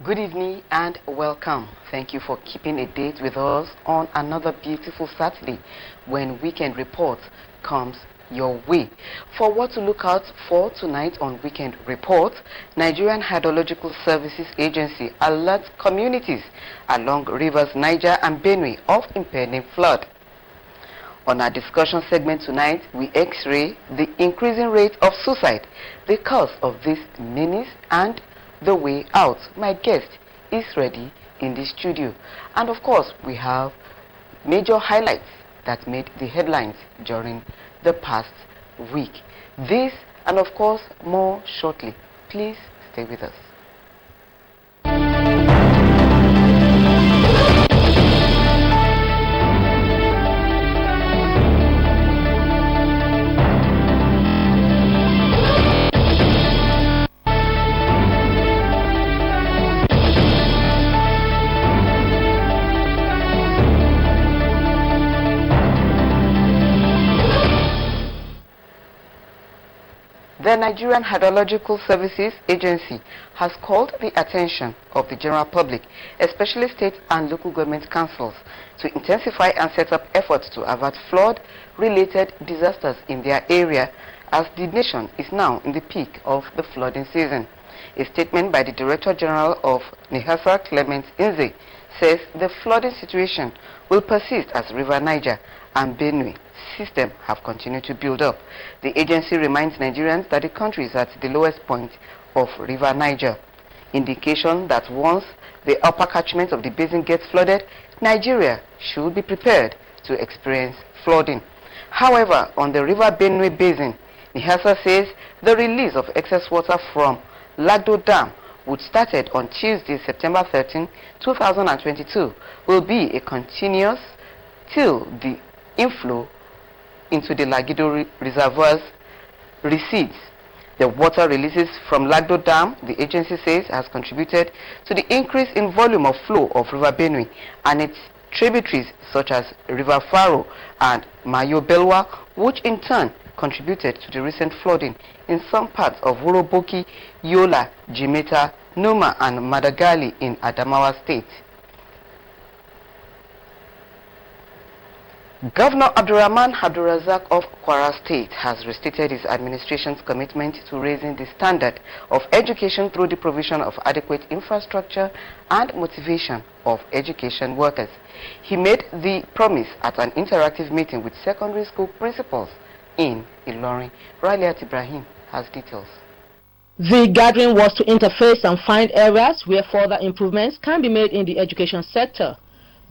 Good evening and welcome. Thank you for keeping a date with us on another beautiful Saturday when Weekend Report comes your way. For what to look out for tonight on Weekend Report, Nigerian Hydrological Services Agency alerts communities along rivers Niger and Benue of impending flood. On our discussion segment tonight, we x-ray the increasing rate of suicide, the cause of this menace, and the way out. My guest is ready in the studio. And of course, we have major highlights that made the headlines during the past week. This and of course more shortly. Please stay with us. The Nigerian Hydrological Services Agency has called the attention of the general public, especially state and local government councils, to intensify and set up efforts to avert flood-related disasters in their area, as the nation is now in the peak of the flooding season. A statement by the Director General of NIHASA, Clement Inze, says the flooding situation will persist as River Niger and Benue system have continued to build up. The agency reminds Nigerians that the country is at the lowest point of River Niger, indication that once the upper catchment of the basin gets flooded, Nigeria should be prepared to experience flooding. However, on the River Benue basin, NIHASA says the release of excess water from Lagdo Dam, which started on Tuesday, September 13, 2022, will be a continuous till the inflow into the Lagido reservoirs recedes. The water releases from Lagdo Dam, the agency says, has contributed to the increase in volume of flow of River Benue and its tributaries such as River Faro and Mayo Belwa, which in turn contributed to the recent flooding in some parts of Woroboki, Yola, Jimeta, Numa and Madagali in Adamawa State. Governor Abdurrahman Abdulrazak of Kwara State has restated his administration's commitment to raising the standard of education through the provision of adequate infrastructure and motivation of education workers. He made the promise at an interactive meeting with secondary school principals in Ilorin. Raliat Ibrahim has details. The gathering was to interface and find areas where further improvements can be made in the education sector.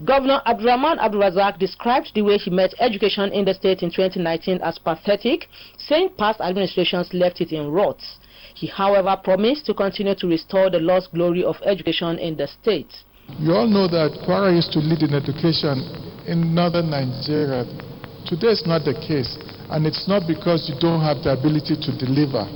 Governor Abdurrahman Abdulrazak described the way he met education in the state in 2019 as pathetic, saying past administrations left it in ruts. He, however, promised to continue to restore the lost glory of education in the state. You all know that Kwara used to lead in education in northern Nigeria. Today it's not the case, and it's not because you don't have the ability to deliver.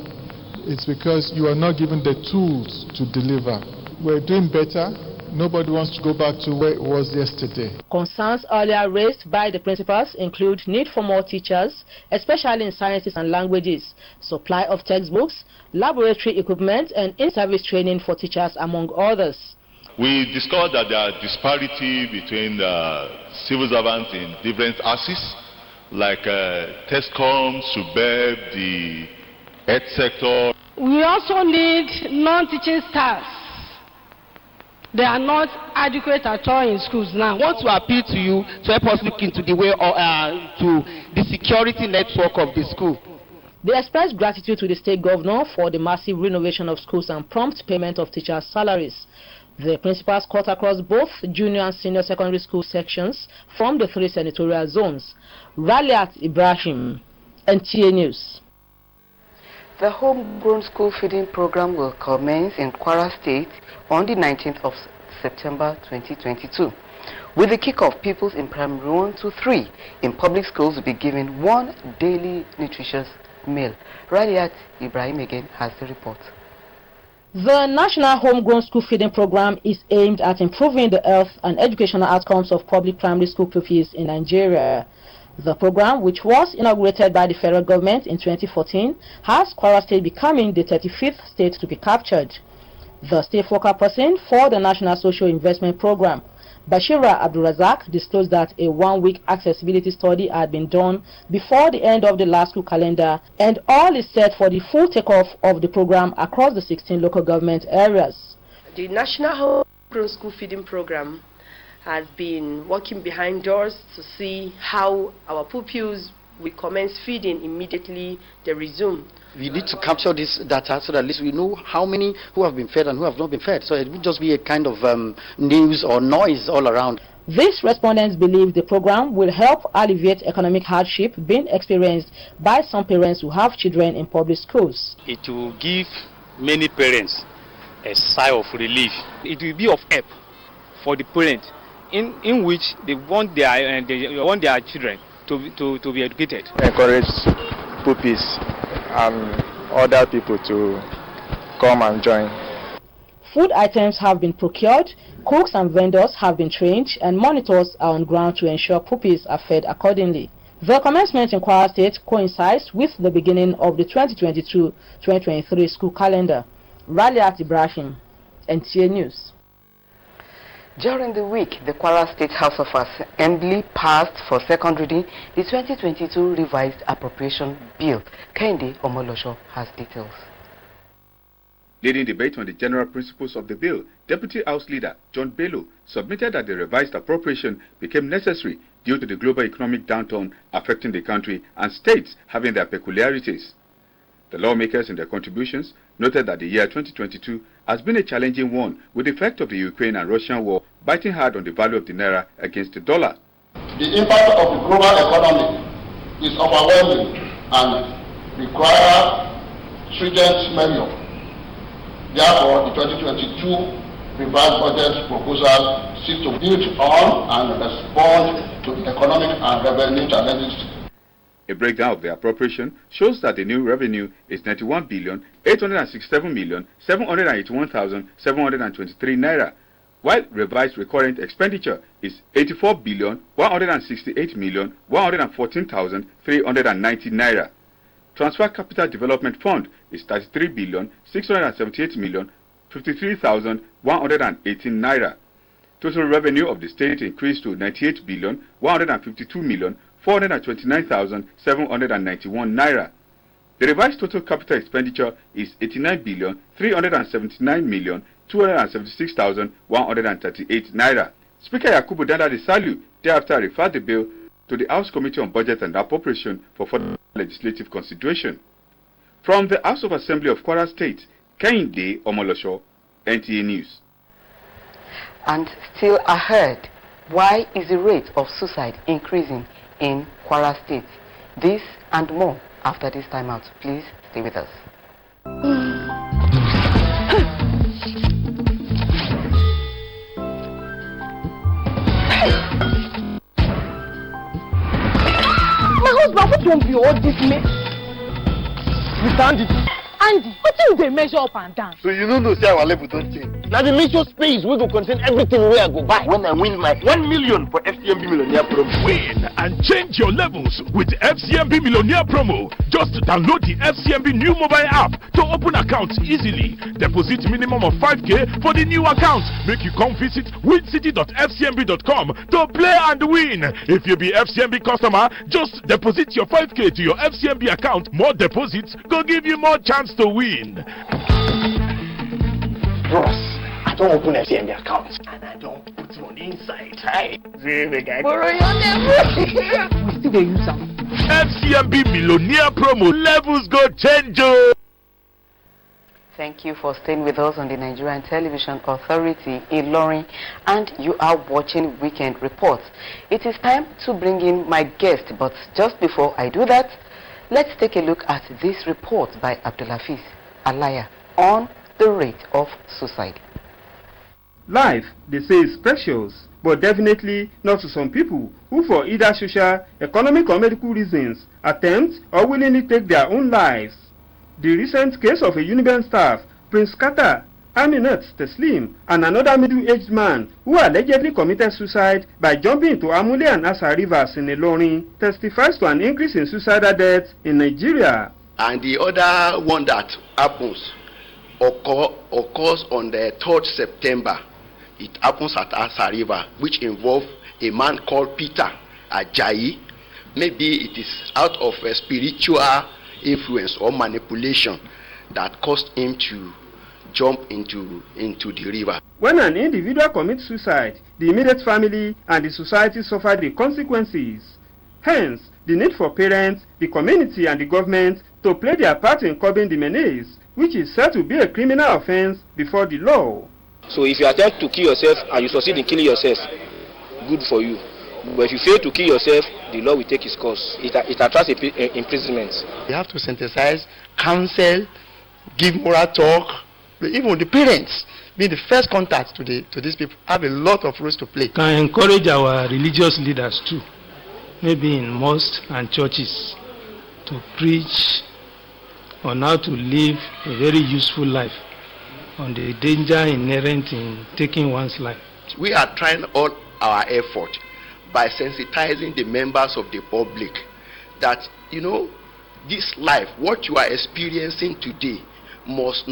It's because you are not given the tools to deliver. We're doing better. Nobody wants to go back to where it was yesterday. Concerns earlier raised by the principals include need for more teachers, especially in sciences and languages, supply of textbooks, laboratory equipment, and in-service training for teachers, among others. We discovered that there are disparity between the civil servants in different axes, like TESCOM, SUBEB, the health sector. We also need non-teaching staff. They are not adequate at all in schools now. I want to appeal to you to help us look into the way to the security network of the school. They expressed gratitude to the state governor for the massive renovation of schools and prompt payment of teachers' salaries. The principals cut across both junior and senior secondary school sections from the 3 senatorial zones. Raliat Ibrahim, NTA News. The homegrown school feeding program will commence in Kwara State on the 19th of September 2022. With the kickoff, pupils in primary 1 to 3 in public schools will be given 1 daily nutritious meal. Raliat Ibrahim again has the report. The National Homegrown School Feeding Program is aimed at improving the health and educational outcomes of public primary school pupils in Nigeria. The program, which was inaugurated by the federal government in 2014, has Kwara State becoming the 35th state to be captured. The state focal person for the National Social Investment Program, Bashira Abdulrazak, disclosed that a one-week accessibility study had been done before the end of the last school calendar, and all is set for the full takeoff of the program across the 16 local government areas. The National Homegrown School Feeding Program has been working behind doors to see how our pupils will commence feeding immediately they resume. We need to capture this data so that at least we know how many who have been fed and who have not been fed. So it would just be a kind of news or noise all around. These respondents believe the program will help alleviate economic hardship being experienced by some parents who have children in public schools. It will give many parents a sigh of relief. It will be of help for the parents in which they want their children to be educated. Encourage pupils and other people to come and join. Food items have been procured, cooks and vendors have been trained, and monitors are on ground to ensure pupils are fed accordingly. The commencement in Kwara State coincides with the beginning of the 2022-2023 school calendar. Raliat Ibrahim, NTA News. During the week, the Kwara State House of Assembly passed for second reading the 2022 revised appropriation bill. Kende Omolosho has details. Leading debate on the general principles of the bill, Deputy House Leader John Bello submitted that the revised appropriation became necessary due to the global economic downturn affecting the country and states having their peculiarities. The lawmakers in their contributions noted that the year 2022 has been a challenging one, with the effect of the Ukraine and Russian war biting hard on the value of the naira against the dollar. The impact of the global economy is overwhelming and requires stringent measures. Therefore, the 2022 revised budget proposal seeks to build on and respond to the economic and revenue challenges. A breakdown of the appropriation shows that the new revenue is 91,867,781,723 naira, while revised recurrent expenditure is 84,168,114,390 naira. Transfer Capital Development Fund is 33,678,053,118 naira. Total revenue of the state increased to 98,152,429,791 naira. The revised total capital expenditure is 89,379,276,138 naira. Speaker Yakubu Danda Desalu thereafter referred the bill to the House Committee on Budget and Appropriation for further legislative consideration. From the House of Assembly of Kwara State, Kehinde Omolosho, NTA News. And still ahead, why is the rate of suicide increasing in Kwara State? This and more after this time out. Please stay with us. My husband, what don't be all this mess? Mr. Andy, what do they measure up and down? So you know say our level don't change. Now the measure space we go contain everything where I go buy. When I win my 1 million for FCMB Millionaire Promo. Win and change your levels with FCMB Millionaire Promo. Just download the FCMB new mobile app to open accounts easily. Deposit minimum of 5k for the new account. Make you come visit wincity.fcmb.com to play and win. If you be FCMB customer, just deposit your 5k to your FCMB account. More deposits go give you more chance to win. Bros, I don't open FCMB account and I don't put money inside. Hey, the guy. Borrow your name. We still use them. FCMB Millionaire Promo. Levels go change. Thank you for staying with us on the Nigerian Television Authority, ILORIN, and you are watching Weekend Reports. It is time to bring in my guest, but just before I do that, let's take a look at this report by Abdulafiz Alaya on the rate of suicide. Life, they say, is precious, but definitely not to some people who, for either social, economic or medical reasons, attempt or willingly take their own lives. The recent case of a Unibank staff, Prince Kata, Aminat Teslim, and another middle-aged man who allegedly committed suicide by jumping into Amule and Asa rivers in Ilorin testifies to an increase in suicidal deaths in Nigeria. And the other one that happens occurs on the 3rd September. It happens at Asa River, which involves a man called Peter Ajayi. Maybe it is out of a spiritual influence or manipulation that caused him to jump into the river. When an individual commits suicide, the immediate family and the society suffer the consequences. Hence, the need for parents, the community and the government to play their part in curbing the menace, which is said to be a criminal offense before the law. So if you attempt to kill yourself and you succeed in killing yourself, good for you. But if you fail to kill yourself, the law will take its course. It attracts imprisonment. You have to synthesize, counsel, give moral talk. Even the parents, being the first contact to these people, have a lot of roles to play. Can encourage our religious leaders too, maybe in mosques and churches, to preach on how to live a very useful life, on the danger inherent in taking one's life. We are trying all our effort by sensitizing the members of the public that, this life, what you are experiencing today, does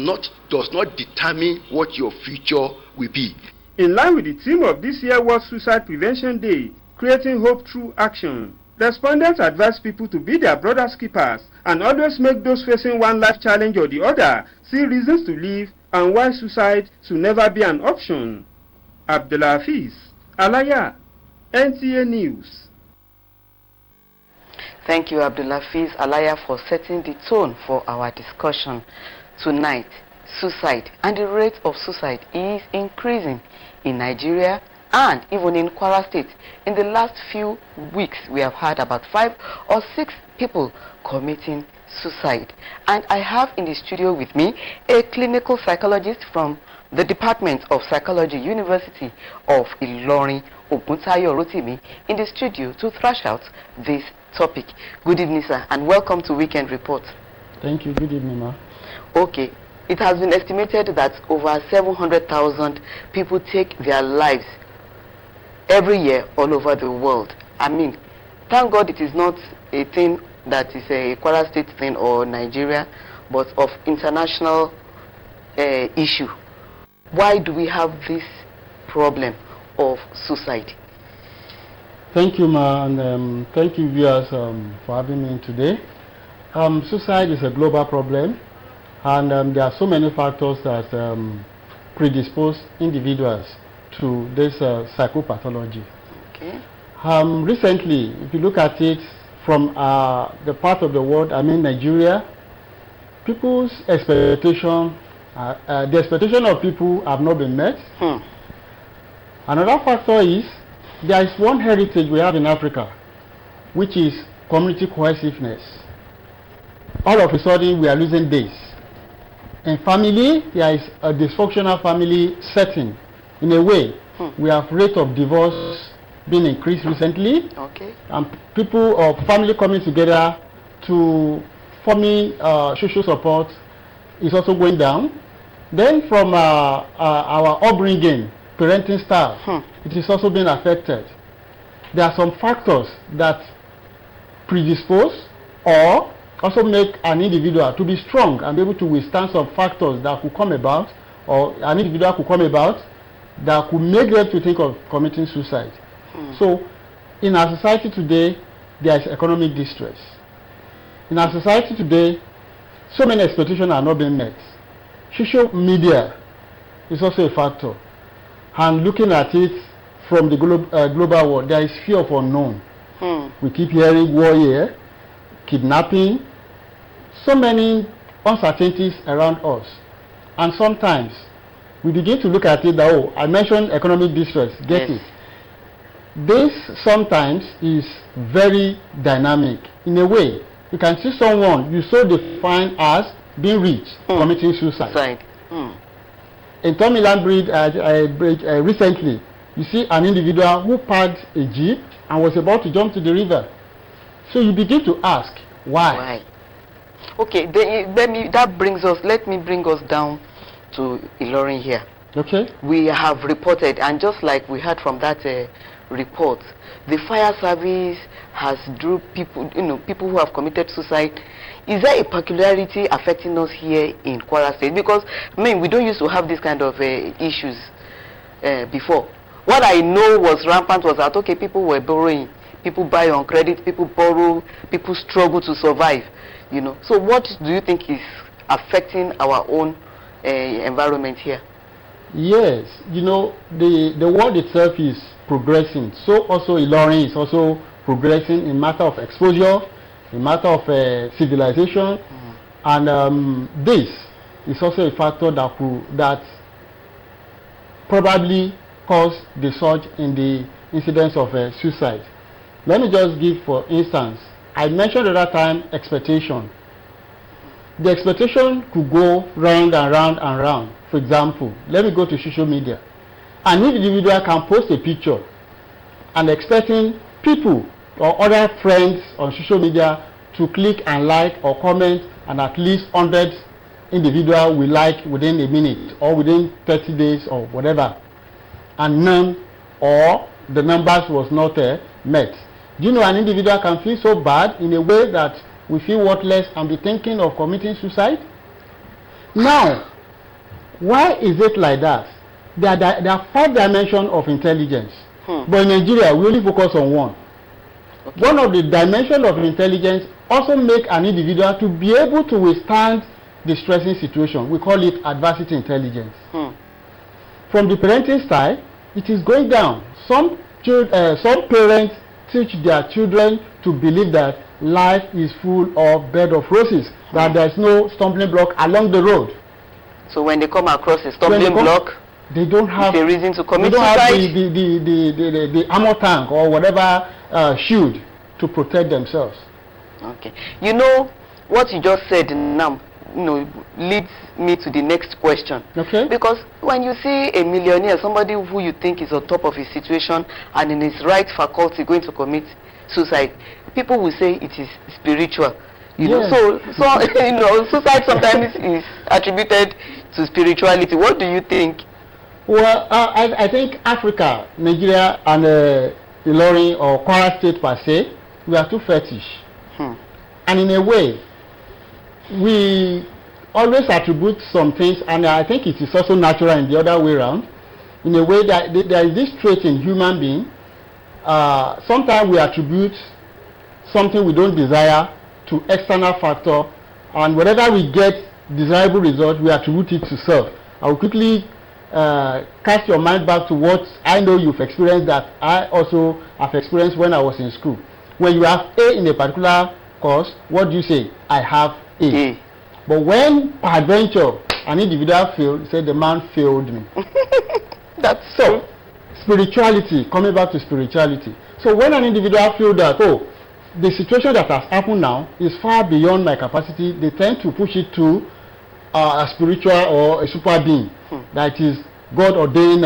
not determine what your future will be. In line with the theme of this year's World Suicide Prevention Day, creating hope through action, respondents advise people to be their brother's keepers and always make those facing one life challenge or the other see reasons to live and why suicide should never be an option. Abdulhafiz Alaya, NTA News. Thank you, Abdulhafiz Alaya, for setting the tone for our discussion. Tonight, suicide and the rate of suicide is increasing in Nigeria and even in Kwara State. In the last few weeks, we have had about 5 or 6 people committing suicide. And I have in the studio with me a clinical psychologist from the Department of Psychology, University of Ilorin, Oguntayo Rotimi, in the studio to thrash out this topic. Good evening, sir, and welcome to Weekend Report. Thank you. Good evening, ma. Okay, it has been estimated that over 700,000 people take their lives every year all over the world. I mean, thank God it is not a thing that is a Kwara State thing or Nigeria, but of international issue. Why do we have this problem of suicide? Thank you, ma, and thank you, viewers, for having me today. Suicide is a global problem. And there are so many factors that predispose individuals to this psychopathology. Okay. Recently, if you look at it from the part of the world, I mean Nigeria, people's expectation, the expectation of people have not been met. Another factor is there is one heritage we have in Africa, which is community cohesiveness. All of a sudden, we are losing days. In family, there is a dysfunctional family setting. In a way, we have rate of divorce being increased recently. Okay. And people or family coming together to forming social support is also going down. Then from our upbringing, parenting style, it is also being affected. There are some factors that predispose or also make an individual to be strong and be able to withstand some factors that could come about, or an individual could come about that could make them to think of committing suicide. So in our society today, there is economic distress. In our society today, so many expectations are not being met. Social media is also a factor. And looking at it from the global world, there is fear of unknown. We keep hearing war here, kidnapping, so many uncertainties around us. And sometimes we begin to look at it that, oh, I mentioned economic distress, get it. This sometimes is very dynamic. In a way, you can see someone you so define as being rich, committing suicide. In Tommy Land Bridge, recently, you see an individual who parked a jeep and was about to jump to the river. So you begin to ask, why? Okay, let me bring us down to Ilorin here. Okay. We have reported, and just like we heard from that report, the fire service has drew people, people who have committed suicide Is there a peculiarity affecting us here in Kwara State? Because, I mean, we don't used to have this kind of issues before. What I know was rampant was that, okay, people were borrowing. People buy on credit, people borrow, people struggle to survive, you know. So what do you think is affecting our own environment here? Yes, you know, the world itself is progressing. So also Ilorin is also progressing in matter of exposure, in matter of civilization, and this is also a factor that probably caused the surge in the incidence of suicide. Let me just give, for instance, I mentioned the other time expectation. The expectation could go round and round and round. For example, let me go to social media. An individual can post a picture and expecting people or other friends on social media to click and like or comment, and at least 100 individuals will like within a minute or within 30 days or whatever. And none or the numbers was not met. Do you know an individual can feel so bad in a way that we feel worthless and be thinking of committing suicide? Now, why is it like that? There are 5 dimensions of intelligence. But in Nigeria, we only focus on one. Okay. One of the dimensions of intelligence also make an individual to be able to withstand the stressing situation. We call it adversity intelligence. From the parenting side, it is going down. Some parents teach their children to believe that life is full of bed of roses, that there is no stumbling block along the road. So when they come across a stumbling block, they don't have a reason to commit suicide. They don't have the armor tank or whatever shield to protect themselves. Okay. You know what you just said now, you know, leads me to the next question. Okay. Because when you see a millionaire, somebody who you think is on top of his situation and in his right faculty going to commit suicide, people will say it is spiritual. You know, so you know, suicide sometimes is attributed to spirituality. What do you think? Well, I think Africa, Nigeria, and Ilorin or Kwara State per se, we are too fetish. And in a way, we always attribute some things, and I think it is also natural in the other way around, in a way that there is this trait in human being. Sometimes we attribute something we don't desire to external factor, and whenever we get desirable result, we attribute it to self. I will quickly cast your mind back to what I know you've experienced that I also have experienced when I was in school. When you have A in a particular course, what do you say? I have A. But when peradventure an individual failed, say the man failed me. That's so. Spirituality, coming back to spirituality. So when an individual feels that, oh, the situation that has happened now is far beyond my capacity, they tend to push it to a spiritual or a super being that is God ordained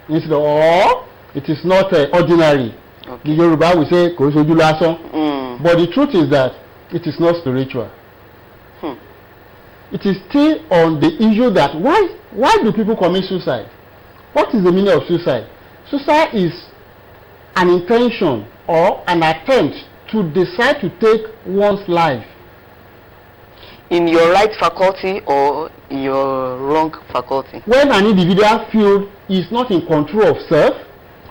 instead, or it is not ordinary. Okay. The Yoruba will say but the truth is that it is not spiritual. It is still on the issue that why do people commit suicide? What is the meaning of suicide? Suicide is an intention or an attempt to decide to take one's life. In your right faculty or in your wrong faculty? When an individual feels he is not in control of self,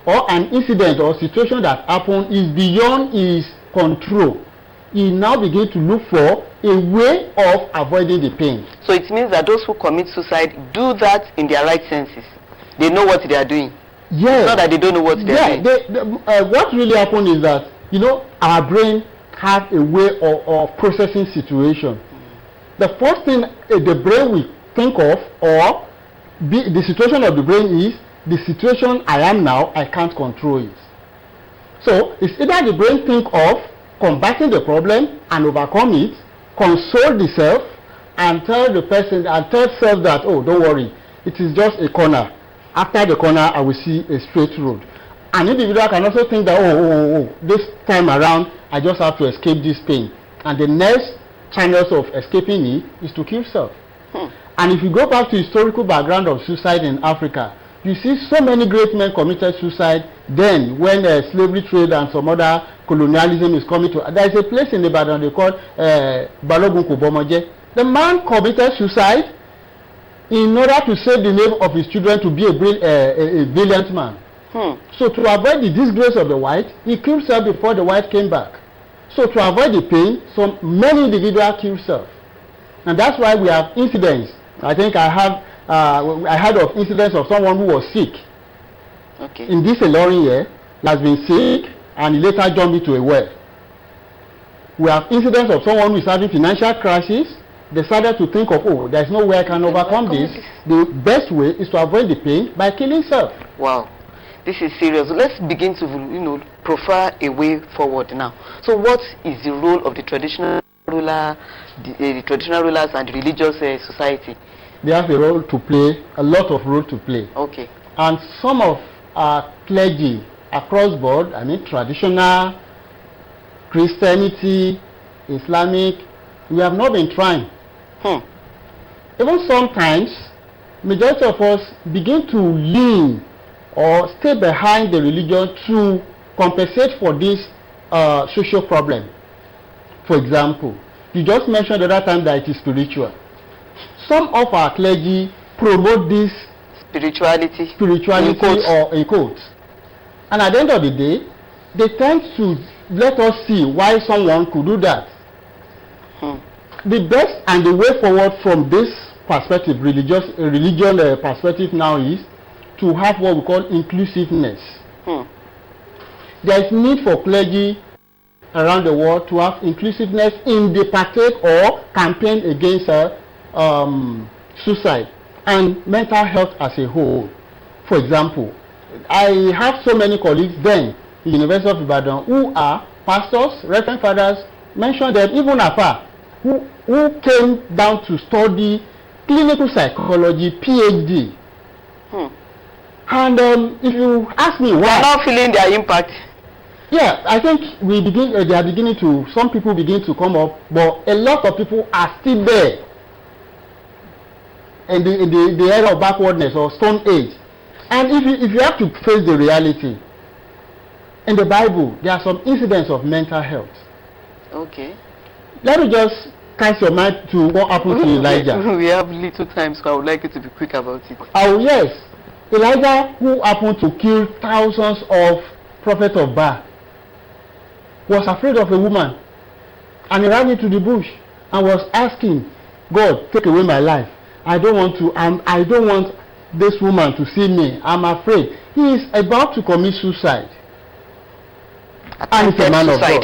or an incident or situation that happened is beyond his control, he now begins to look for a way of avoiding the pain. So it means that those who commit suicide do that in their right senses. They know what they are doing. Yes. It's not that they don't know what they are doing. What really happened is that, you know, our brain has a way of processing situation. The first thing the brain will think of, or the situation of the brain is, the situation I am now, I can't control it. So it's either the brain think of combating the problem and overcome it, console the self, and tell the person and tell self that, oh, don't worry, it is just a corner. After the corner, I will see a straight road. An individual can also think that, this time around, I just have to escape this pain. And the next channels of escaping it is to kill self. And if you go back to historical background of suicide in Africa, You see so many great men committed suicide then when slavery trade and some other colonialism is coming to. There is a place in Ibadan they call Balogun Kobomoje. The man committed suicide in order to save the name of his children to be a brilliant man. So to avoid the disgrace of the white, he killed himself before the white came back. So to avoid the pain, many individuals kill themselves. And that's why we have incidents. I think I heard of incidents of someone who was sick. Okay. In this ILORIN year, he has been sick and he later jumped into a well. We have incidents of someone who is having financial crisis, decided to think of, oh, there's no way I can overcome this. The best way is to avoid the pain by killing self. Wow. This is serious. Let's begin to, profile a way forward now. So what is the role of the traditional ruler, the traditional rulers and the religious society? They have a role to play, a lot of role to play. Okay. And some of our clergy across board, traditional, Christianity, Islamic, we have not been trying. Even sometimes, majority of us begin to lean or stay behind the religion to compensate for this social problem. For example, you just mentioned the other time that it is spiritual. Some of our clergy promote this spirituality or in quotes. And at the end of the day, they tend to let us see why someone could do that. The best and the way forward from this perspective, religion perspective now is to have what we call inclusiveness. There is need for clergy around the world to have inclusiveness in the partake or campaign against suicide and mental health as a whole. For example, I have so many colleagues then in the University of Ibadan who are pastors, reverend fathers, mention them, even afar, who came down to study clinical psychology, PhD. And if you ask me why, they are not feeling their impact. Yeah, I think they are beginning to, some people begin to come up, but a lot of people are still there in the era of backwardness or stone age. And if you have to face the reality, in the Bible, there are some incidents of mental health. Okay. Let me just cast your mind to what happened to Elijah. We have little time, so I would like you to be quick about it. Oh, yes. Elijah, who happened to kill thousands of prophets of Baal, was afraid of a woman. And he ran into the bush and was asking, God, take away my life. I don't want this woman to see me. I'm afraid. He is about to commit suicide. And he's a man of God.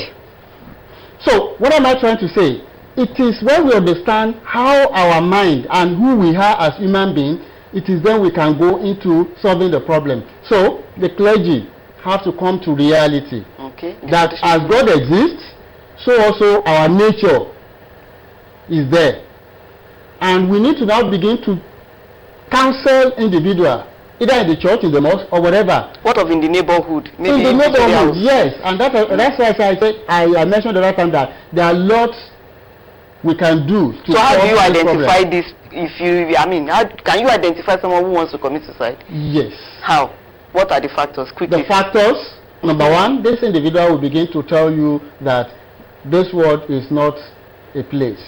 So, what am I trying to say? It is when we understand how our mind and who we are as human beings, it is then we can go into solving the problem. So, the clergy have to come to reality. Okay. That as God exists, so also our nature is there. And we need to now begin to counsel individuals, either in the church, in the mosque, or whatever. What of in the neighborhood? Maybe in the neighborhood, yes. And that's why I said, I mentioned the last time that there are lots we can do to so how do you identify problem. This? If you, how can you identify someone who wants to commit suicide? Yes. How? What are the factors? Quickly. The factors, number one, this individual will begin to tell you that this world is not a place.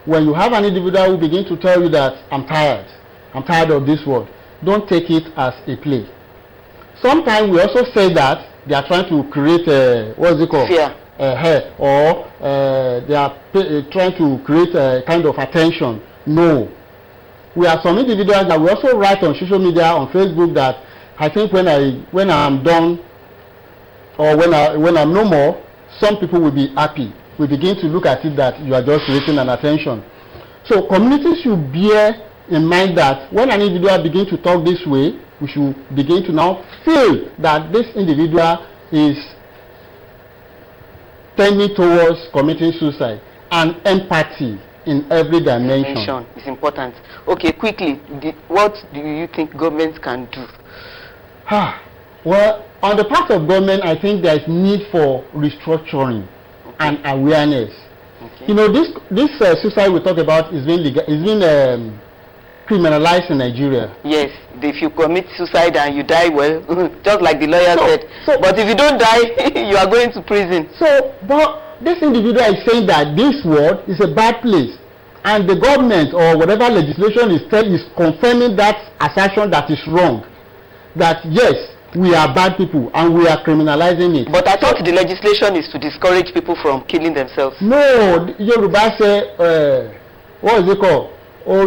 When you have an individual who begin to tell you that I'm tired of this world, don't take it as a play. Sometimes we also say that they are trying to create a, what's it called? Fear. Or they are trying to create a kind of attention. No. We have some individuals that we also write on social media, on Facebook, that I think when I'm done, or when I'm no more, some people will be happy. We begin to look at it that you are just creating an attention. So communities should bear in mind that when an individual begins to talk this way, we should begin to now feel that this individual is tending towards committing suicide, and empathy in every dimension is important. Okay, quickly, what do you think governments can do? Well, on the part of government, I think there is need for restructuring and awareness. Okay. You know, this suicide we talk about is being criminalized in Nigeria. Yes, if you commit suicide and you die, well, just like the lawyer said. But if you don't die, you are going to prison. So, but this individual is saying that this world is a bad place, and the government or whatever legislation is confirming that assertion that is wrong. That yes, we are bad people and we are criminalizing it. But I thought the legislation is to discourage people from killing themselves. No, Yoruba say, what is it called? Okay,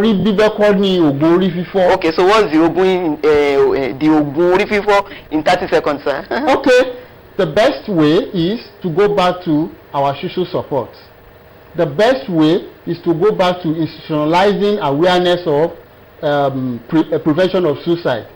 so what's the Ogun Orififo in 30 seconds, sir? Okay, the best way is to go back to our social support. The best way is to go back to institutionalizing awareness of prevention of suicide.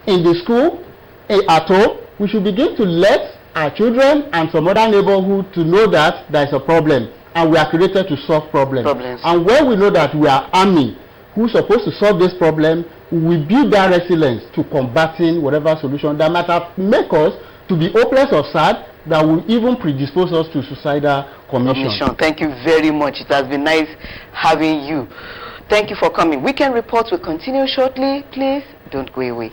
In the school, at home, we should begin to let our children and some other neighborhood to know that there is a problem and we are created to solve problems. And when we know that we are army who's supposed to solve this problem, we build that resilience to combating whatever solution that might have make us to be hopeless or sad, that will even predispose us to suicidal commission. Thank you very much. It has been nice having you. Thank you for coming. Weekend Reports will continue shortly. Please don't go away.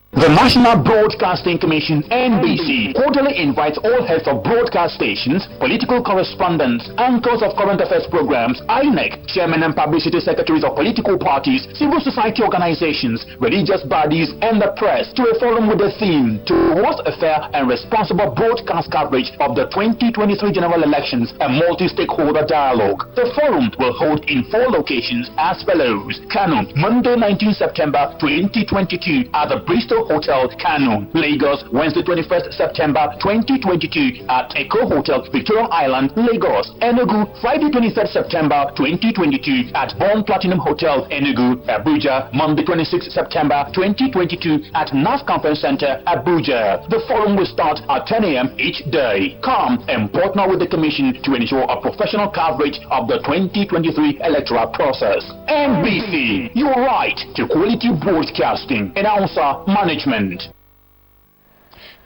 The National Broadcasting Commission, NBC, cordially invites all heads of broadcast stations, political correspondents, anchors of current affairs programs, INEC, chairmen and publicity secretaries of political parties, civil society organizations, religious bodies, and the press to a forum with the theme towards a fair and responsible broadcast coverage of the 2023 general elections and multi-stakeholder dialogue. The forum will hold in 4 locations as follows: Kano, Monday 19 September 2022 at the Bristol Hotel, Kano. Lagos, Wednesday 21st September 2022 at Echo Hotel, Victoria Island, Lagos. Enugu, Friday 23rd September 2022 at Bond Platinum Hotel, Enugu. Abuja, Monday 26th September 2022 at NAS Conference Center, Abuja. The forum will start at 10 a.m. each day. Come and partner with the Commission to ensure a professional coverage of the 2023 electoral process. NBC, your right to quality broadcasting. Announcer Management.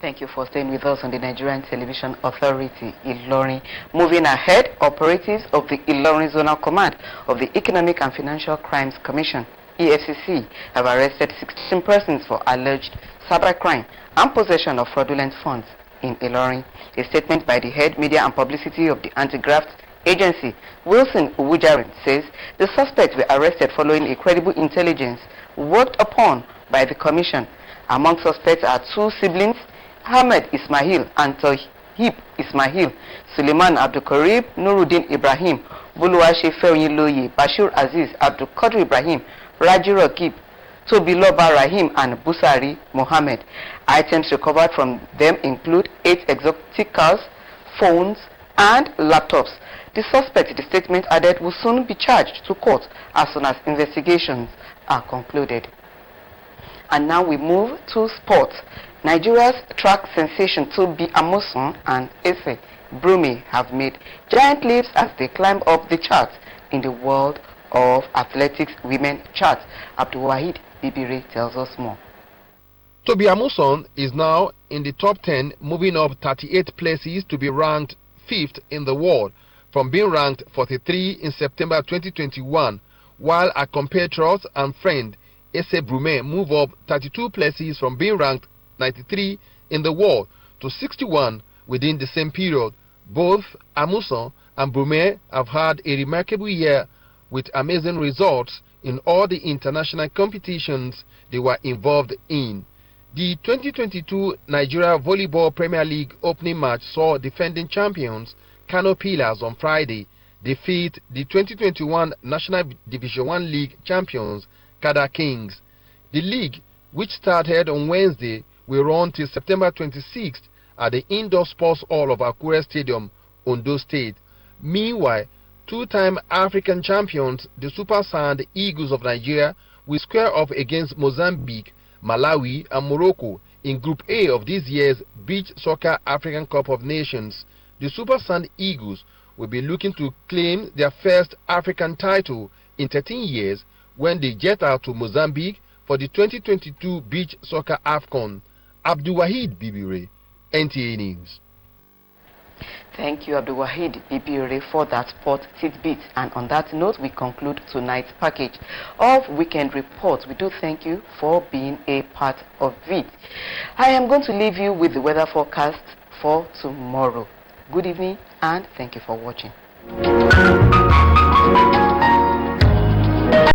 Thank you for staying with us on the Nigerian Television Authority, ILORIN. Moving ahead, operatives of the ILORIN Zonal Command of the Economic and Financial Crimes Commission, EFCC, have arrested 16 persons for alleged cybercrime and possession of fraudulent funds in ILORIN. A statement by the head media and publicity of the anti-graft agency, Wilson Uwujarin, says the suspects were arrested following a credible intelligence worked upon by the commission. Among suspects are 2 siblings, Ahmed Ismail and Tohib Ismail, Suleiman Abdul Karib, Nuruddin Ibrahim, Buluwashe Ferinloye, Bashir Aziz, Abdul Qadir Ibrahim, Raji Rakib, Tobiloba Rahim and Busari Mohammed. Items recovered from them include 8 exotic cars, phones and laptops. The suspect, the statement added, will soon be charged to court as soon as investigations are concluded. And now we move to sports. Nigeria's track sensation Tobi Amusan and Efe Brume have made giant leaps as they climb up the charts in the world of athletics women charts. Abdulwahid Bibire tells us more. Tobi Amusan is now in the top 10, moving up 38 places to be ranked 5th in the world from being ranked 43 in September 2021, while her compatriot and friend Ese Brume move up 32 places from being ranked 93 in the world to 61 within the same period. Both Amusan and Brume have had a remarkable year with amazing results in all the international competitions they were involved in. The 2022 Nigeria Volleyball Premier League opening match saw defending champions Kano Pillars on Friday defeat the 2021 National Division 1 League champions Kada Kings. The league, which started on Wednesday, will run till September 26th at the Indoor Sports Hall of Akure Stadium, Ondo State. Meanwhile, 2-time African champions, the Super Sand Eagles of Nigeria, will square off against Mozambique, Malawi and Morocco in Group A of this year's Beach Soccer African Cup of Nations. The Super Sand Eagles will be looking to claim their first African title in 13 years when they jet out to Mozambique for the 2022 Beach Soccer AFCON. Abdulwahid Bibire, NTA News. Thank you, Abdul Wahid Ibire, for that sport tidbit. And on that note, we conclude tonight's package of Weekend Report. We do thank you for being a part of it. I am going to leave you with the weather forecast for tomorrow. Good evening, and thank you for watching.